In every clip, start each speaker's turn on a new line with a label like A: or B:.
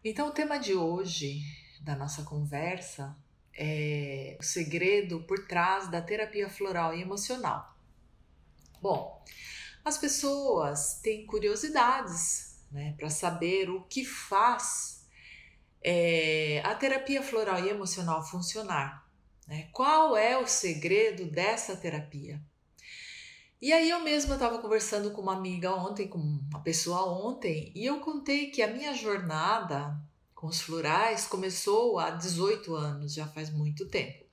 A: Então, o tema de hoje da nossa conversa é o segredo por trás da terapia floral e emocional. Bom, as pessoas têm curiosidades, né, para saber o que faz a terapia floral e emocional funcionar, né? Qual é o segredo dessa terapia? E aí eu mesma estava conversando com uma amiga ontem, com uma pessoa ontem, e eu contei que a minha jornada com os florais começou há 18 anos, já faz muito tempo.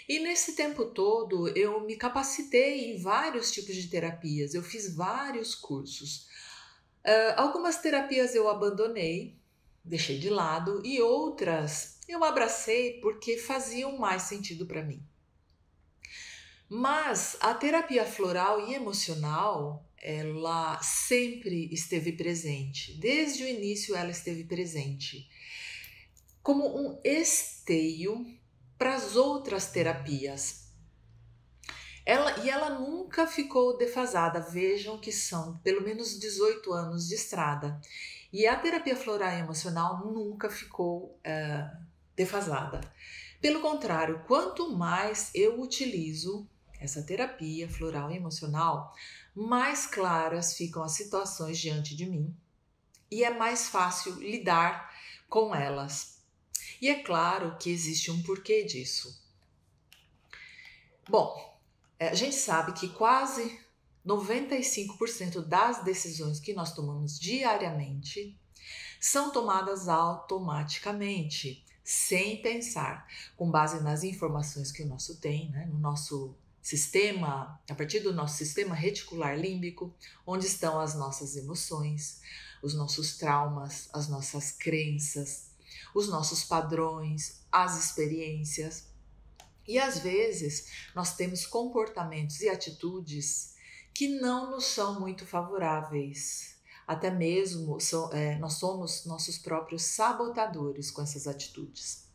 A: E nesse tempo todo eu me capacitei em vários tipos de terapias, eu fiz vários cursos. Algumas terapias eu abandonei, deixei de lado, e outras eu abracei porque faziam mais sentido para mim. Mas a terapia floral e emocional, ela sempre esteve presente. Desde o início ela esteve presente como um esteio para as outras terapias. Ela nunca ficou defasada. Vejam que são pelo menos 18 anos de estrada. E a terapia floral e emocional nunca ficou defasada. Pelo contrário, quanto mais eu utilizo essa terapia floral e emocional, mais claras ficam as situações diante de mim e é mais fácil lidar com elas. E é claro que existe um porquê disso. Bom, a gente sabe que quase 95% das decisões que nós tomamos diariamente são tomadas automaticamente, sem pensar, com base nas informações que o nosso tem, né, no nosso sistema, a partir do nosso sistema reticular límbico, onde estão as nossas emoções, os nossos traumas, as nossas crenças, os nossos padrões, as experiências. E às vezes nós temos comportamentos e atitudes que não nos são muito favoráveis. Até mesmo nós somos nossos próprios sabotadores com essas atitudes.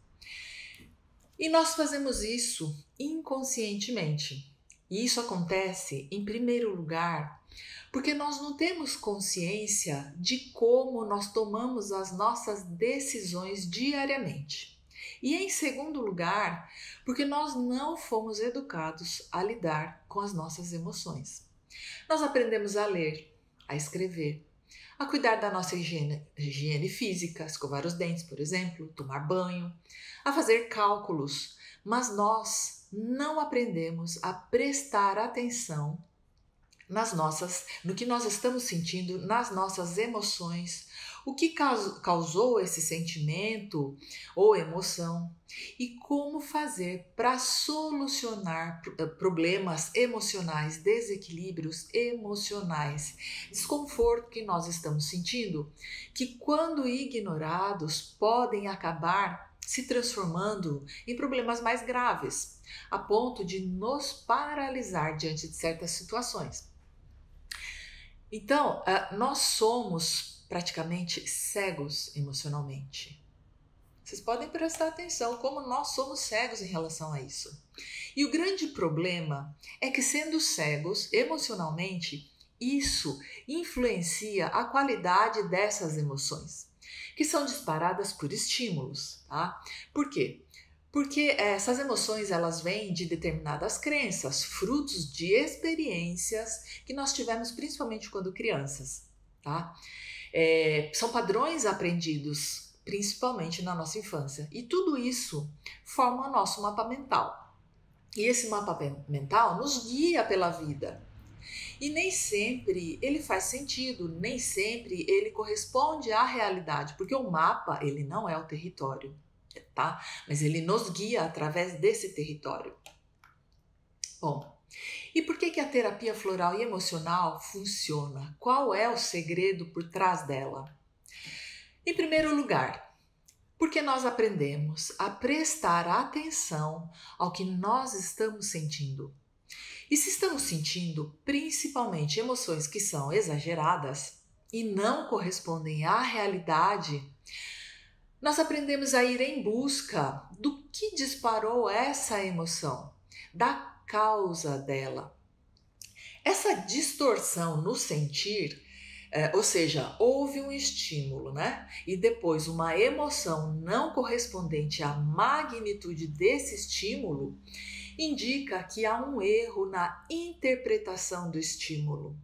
A: E nós fazemos isso inconscientemente. E isso acontece, em primeiro lugar, porque nós não temos consciência de como nós tomamos as nossas decisões diariamente. E em segundo lugar, porque nós não fomos educados a lidar com as nossas emoções. Nós aprendemos a ler, a escrever, a cuidar da nossa higiene física, escovar os dentes, por exemplo, tomar banho, a fazer cálculos, mas nós não aprendemos a prestar atenção no que nós estamos sentindo, nas nossas emoções, o que causou esse sentimento ou emoção e como fazer para solucionar problemas emocionais, desequilíbrios emocionais, desconforto que nós estamos sentindo, que quando ignorados podem acabar se transformando em problemas mais graves, a ponto de nos paralisar diante de certas situações. Então, nós somos praticamente cegos emocionalmente. Vocês podem prestar atenção como nós somos cegos em relação a isso. E o grande problema é que, sendo cegos emocionalmente, isso influencia a qualidade dessas emoções, que são disparadas por estímulos, tá? Por quê? Porque essas emoções elas vêm de determinadas crenças, frutos de experiências que nós tivemos principalmente quando crianças, tá? São padrões aprendidos principalmente na nossa infância e tudo isso forma o nosso mapa mental. E esse mapa mental nos guia pela vida. E nem sempre ele faz sentido, nem sempre ele corresponde à realidade, porque o mapa ele não é o território, tá? Mas ele nos guia através desse território. Bom, e por que a terapia floral e emocional funciona? Qual é o segredo por trás dela? Em primeiro lugar, porque nós aprendemos a prestar atenção ao que nós estamos sentindo. E se estamos sentindo principalmente emoções que são exageradas e não correspondem à realidade, nós aprendemos a ir em busca do que disparou essa emoção, da causa dela. Essa distorção no sentir Ou seja, houve um estímulo, né? E depois uma emoção não correspondente à magnitude desse estímulo, indica que há um erro na interpretação do estímulo.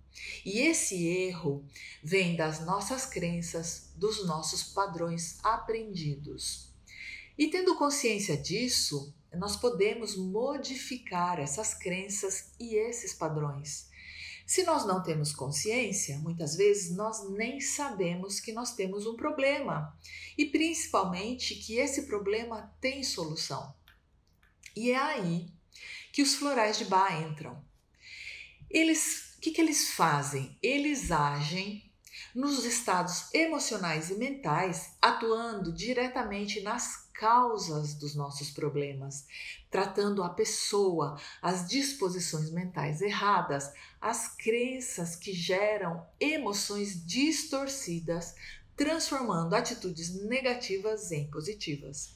A: E esse erro vem das nossas crenças, dos nossos padrões aprendidos. E tendo consciência disso, nós podemos modificar essas crenças e esses padrões. Se nós não temos consciência, muitas vezes nós nem sabemos que nós temos um problema e principalmente que esse problema tem solução. E é aí que os florais de Bach entram. O que eles fazem? Eles agem nos estados emocionais e mentais, atuando diretamente nas causas dos nossos problemas, tratando a pessoa, as disposições mentais erradas, as crenças que geram emoções distorcidas, transformando atitudes negativas em positivas.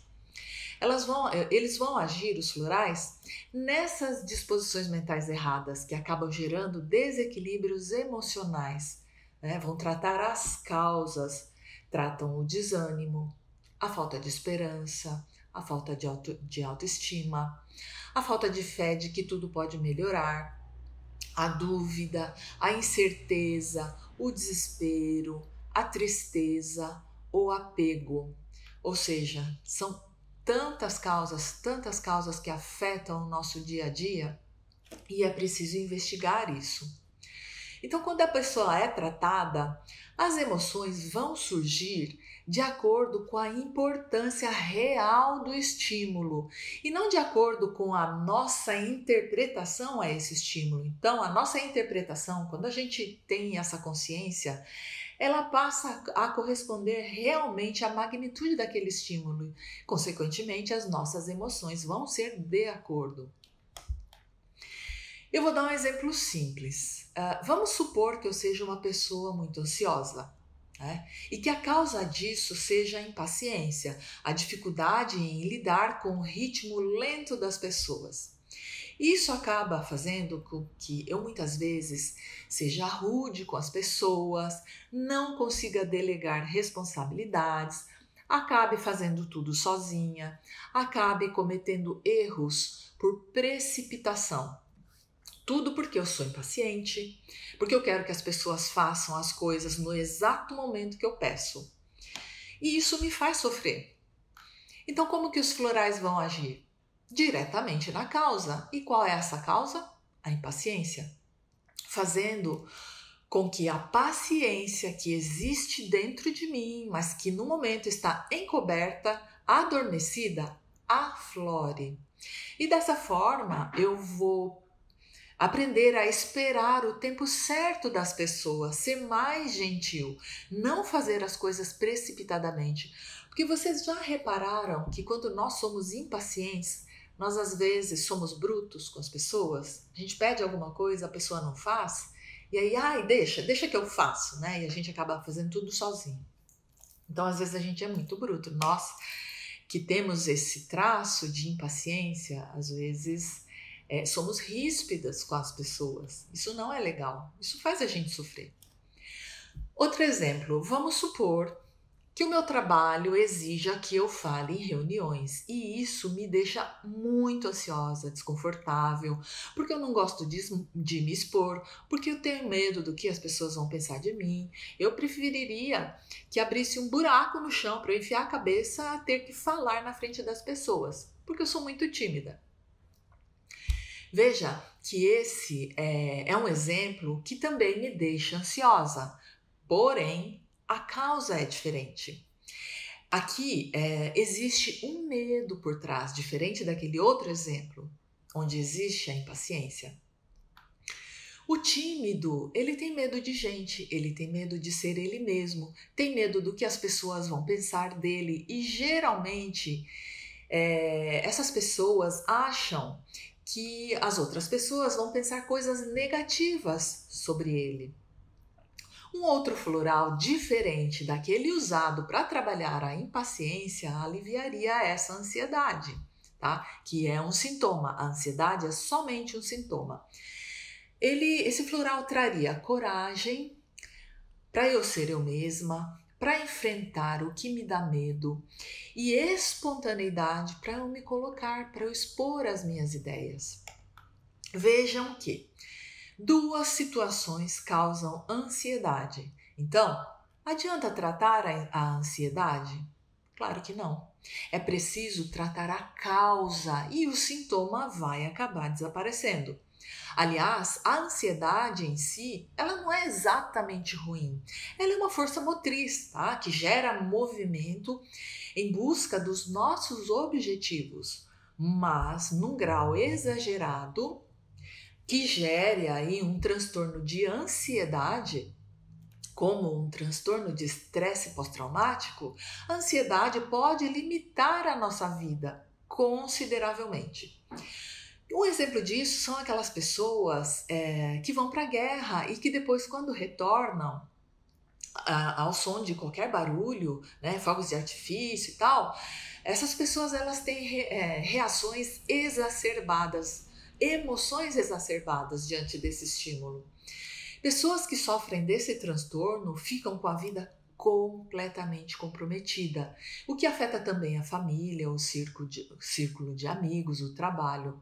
A: Eles vão agir, os florais, nessas disposições mentais erradas que acabam gerando desequilíbrios emocionais, né? Vão tratar as causas, tratam o desânimo, a falta de esperança, a falta de autoestima, a falta de fé de que tudo pode melhorar, a dúvida, a incerteza, o desespero, a tristeza, o apego. Ou seja, são tantas causas que afetam o nosso dia a dia e é preciso investigar isso. Então, quando a pessoa é tratada, as emoções vão surgir de acordo com a importância real do estímulo e não de acordo com a nossa interpretação a esse estímulo. Então, a nossa interpretação, quando a gente tem essa consciência, ela passa a corresponder realmente à magnitude daquele estímulo. Consequentemente, as nossas emoções vão ser de acordo. Eu vou dar um exemplo simples. Vamos supor que eu seja uma pessoa muito ansiosa, né? E que a causa disso seja a impaciência, a dificuldade em lidar com o ritmo lento das pessoas. Isso acaba fazendo com que eu muitas vezes seja rude com as pessoas, não consiga delegar responsabilidades, acabe fazendo tudo sozinha, acabe cometendo erros por precipitação. Tudo porque eu sou impaciente, porque eu quero que as pessoas façam as coisas no exato momento que eu peço. E isso me faz sofrer. Então, como que os florais vão agir? Diretamente na causa. E qual é essa causa? A impaciência. Fazendo com que a paciência que existe dentro de mim, mas que no momento está encoberta, adormecida, aflore. E dessa forma eu vou aprender a esperar o tempo certo das pessoas, ser mais gentil, não fazer as coisas precipitadamente. Porque vocês já repararam que quando nós somos impacientes, nós às vezes somos brutos com as pessoas? A gente pede alguma coisa, a pessoa não faz, e aí, deixa que eu faço, né? E a gente acaba fazendo tudo sozinho. Então, às vezes a gente é muito bruto. Nós que temos esse traço de impaciência, às vezes somos ríspidas com as pessoas. Isso não é legal. Isso faz a gente sofrer. Outro exemplo, vamos supor que o meu trabalho exija que eu fale em reuniões e isso me deixa muito ansiosa, desconfortável, porque eu não gosto de me expor, porque eu tenho medo do que as pessoas vão pensar de mim. Eu preferiria que abrisse um buraco no chão para eu enfiar a cabeça a ter que falar na frente das pessoas, porque eu sou muito tímida. Veja que esse é um exemplo que também me deixa ansiosa, porém a causa é diferente. Aqui existe um medo por trás, diferente daquele outro exemplo, onde existe a impaciência. O tímido, ele tem medo de gente, ele tem medo de ser ele mesmo, tem medo do que as pessoas vão pensar dele e geralmente essas pessoas acham que as outras pessoas vão pensar coisas negativas sobre ele. Um outro floral diferente daquele usado para trabalhar a impaciência aliviaria essa ansiedade, tá? Que é um sintoma. A ansiedade é somente um sintoma. Esse floral traria coragem, para eu ser eu mesma, para enfrentar o que me dá medo e espontaneidade para eu me colocar, para eu expor as minhas ideias. Vejam que duas situações causam ansiedade. Então, adianta tratar a ansiedade? Claro que não. É preciso tratar a causa e o sintoma vai acabar desaparecendo. Aliás, a ansiedade em si, ela não é exatamente ruim. Ela é uma força motriz, tá? Que gera movimento em busca dos nossos objetivos, mas num grau exagerado que gere aí um transtorno de ansiedade, como um transtorno de estresse pós-traumático, a ansiedade pode limitar a nossa vida consideravelmente. Um exemplo disso são aquelas pessoas que vão para a guerra e que depois, quando retornam ao som de qualquer barulho, né, fogos de artifício e tal, essas pessoas elas têm reações exacerbadas, emoções exacerbadas diante desse estímulo. Pessoas que sofrem desse transtorno ficam com a vida completamente comprometida, o que afeta também a família, o círculo de amigos, o trabalho.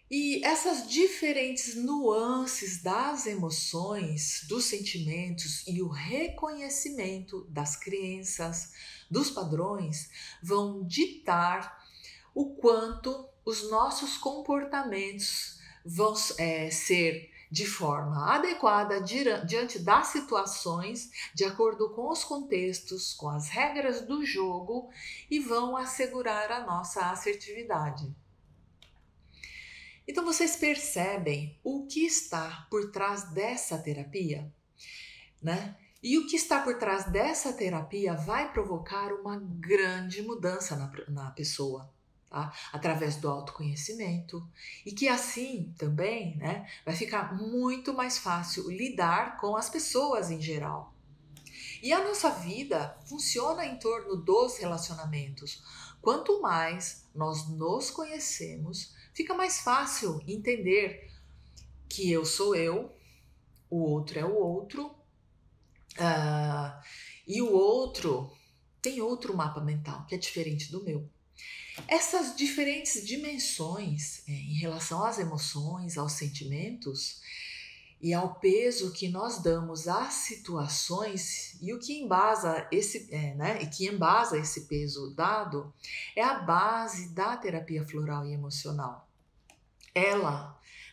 A: E essas diferentes nuances das emoções, dos sentimentos e o reconhecimento das crenças, dos padrões, vão ditar o quanto os nossos comportamentos vão ser de forma adequada diante das situações, de acordo com os contextos, com as regras do jogo e vão assegurar a nossa assertividade. Então vocês percebem o que está por trás dessa terapia, né? E o que está por trás dessa terapia vai provocar uma grande mudança na pessoa, tá? Através do autoconhecimento e que assim também, né, vai ficar muito mais fácil lidar com as pessoas em geral. E a nossa vida funciona em torno dos relacionamentos. Quanto mais nós nos conhecemos, fica mais fácil entender que eu sou eu, o outro é o outro, e o outro tem outro mapa mental que é diferente do meu. Essas diferentes dimensões em relação às emoções, aos sentimentos e ao peso que nós damos às situações e o que embasa esse peso dado é a base da terapia floral e emocional.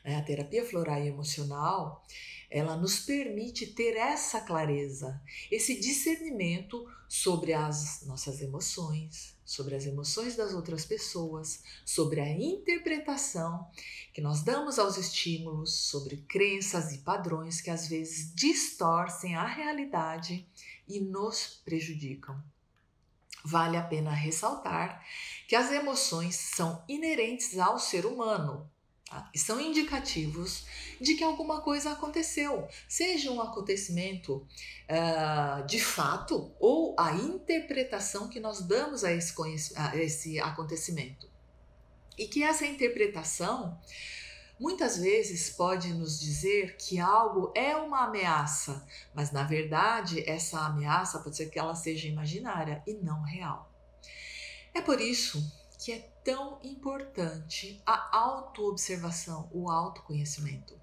A: A terapia floral e emocional, ela nos permite ter essa clareza, esse discernimento sobre as nossas emoções, sobre as emoções das outras pessoas, sobre a interpretação que nós damos aos estímulos, sobre crenças e padrões que às vezes distorcem a realidade e nos prejudicam. Vale a pena ressaltar que as emoções são inerentes ao ser humano, e são indicativos de que alguma coisa aconteceu, seja um acontecimento de fato ou a interpretação que nós damos a esse acontecimento. E que essa interpretação muitas vezes pode nos dizer que algo é uma ameaça, mas na verdade essa ameaça pode ser que ela seja imaginária e não real. É por isso que é tão importante a autoobservação, o autoconhecimento.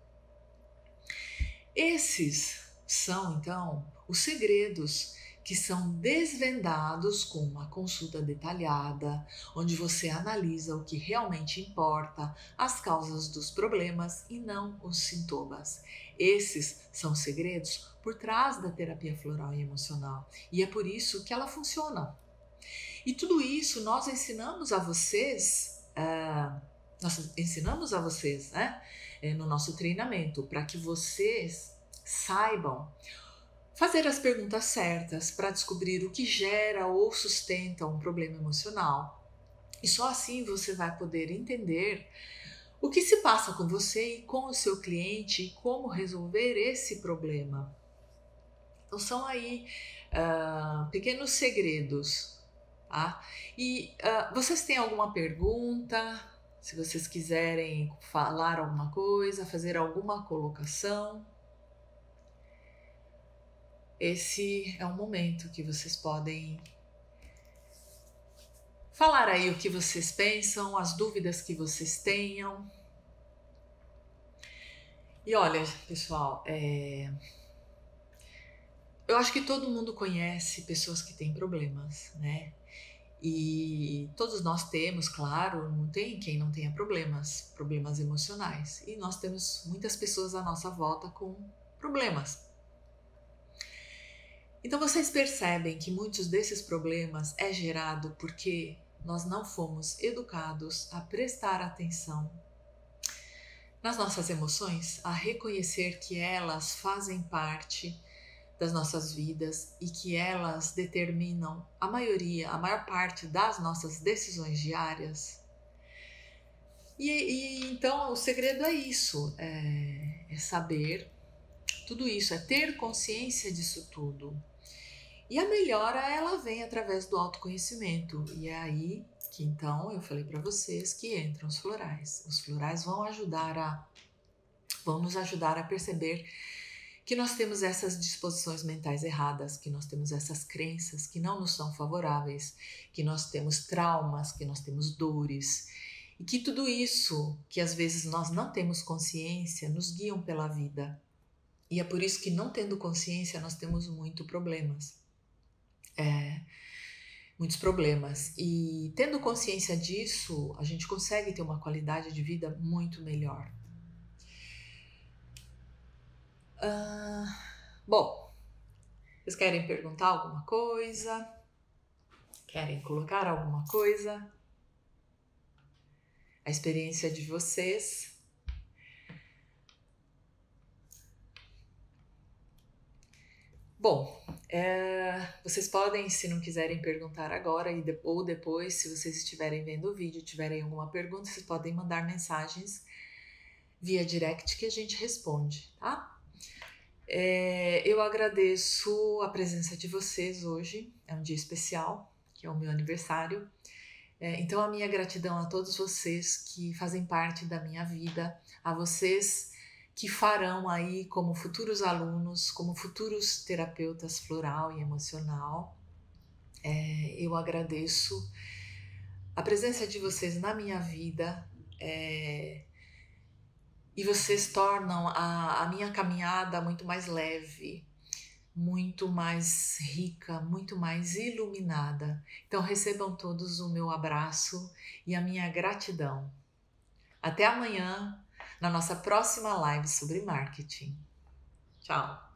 A: Esses são, então, os segredos que são desvendados com uma consulta detalhada, onde você analisa o que realmente importa, as causas dos problemas e não os sintomas. Esses são segredos por trás da terapia floral e emocional, e é por isso que ela funciona. E tudo isso nós ensinamos a vocês, né, no nosso treinamento, para que vocês saibam fazer as perguntas certas para descobrir o que gera ou sustenta um problema emocional. E só assim você vai poder entender o que se passa com você e com o seu cliente e como resolver esse problema. Então são aí pequenos segredos. Tá? E vocês têm alguma pergunta? Se vocês quiserem falar alguma coisa, fazer alguma colocação. esse é um momento que vocês podem falar aí o que vocês pensam, as dúvidas que vocês tenham. E olha, pessoal, eu acho que todo mundo conhece pessoas que têm problemas, né? E todos nós temos, claro, não tem quem não tenha problemas emocionais. E nós temos muitas pessoas à nossa volta com problemas. Então vocês percebem que muitos desses problemas é gerado porque nós não fomos educados a prestar atenção nas nossas emoções, a reconhecer que elas fazem parte das nossas vidas e que elas determinam a maior parte das nossas decisões diárias. E então o segredo é isso, é saber tudo isso, é ter consciência disso tudo. E a melhora, ela vem através do autoconhecimento. E é aí que então eu falei para vocês que entram os florais. Os florais vão nos ajudar a perceber que nós temos essas disposições mentais erradas, que nós temos essas crenças que não nos são favoráveis, que nós temos traumas, que nós temos dores, e que tudo isso, que às vezes nós não temos consciência, nos guiam pela vida. E é por isso que, não tendo consciência, nós temos muitos problemas. E tendo consciência disso, a gente consegue ter uma qualidade de vida muito melhor. Bom, vocês querem perguntar alguma coisa? Querem colocar alguma coisa? A experiência de vocês. Bom, vocês podem, se não quiserem perguntar agora ou depois, se vocês estiverem vendo o vídeo, tiverem alguma pergunta, vocês podem mandar mensagens via direct que a gente responde, tá? Eu agradeço a presença de vocês hoje, é um dia especial, que é o meu aniversário. Então a minha gratidão a todos vocês que fazem parte da minha vida, a vocês que farão aí como futuros alunos, como futuros terapeutas floral e emocional. Eu agradeço a presença de vocês na minha vida, e vocês tornam a minha caminhada muito mais leve, muito mais rica, muito mais iluminada. Então recebam todos o meu abraço e a minha gratidão. Até amanhã, na nossa próxima live sobre marketing. Tchau!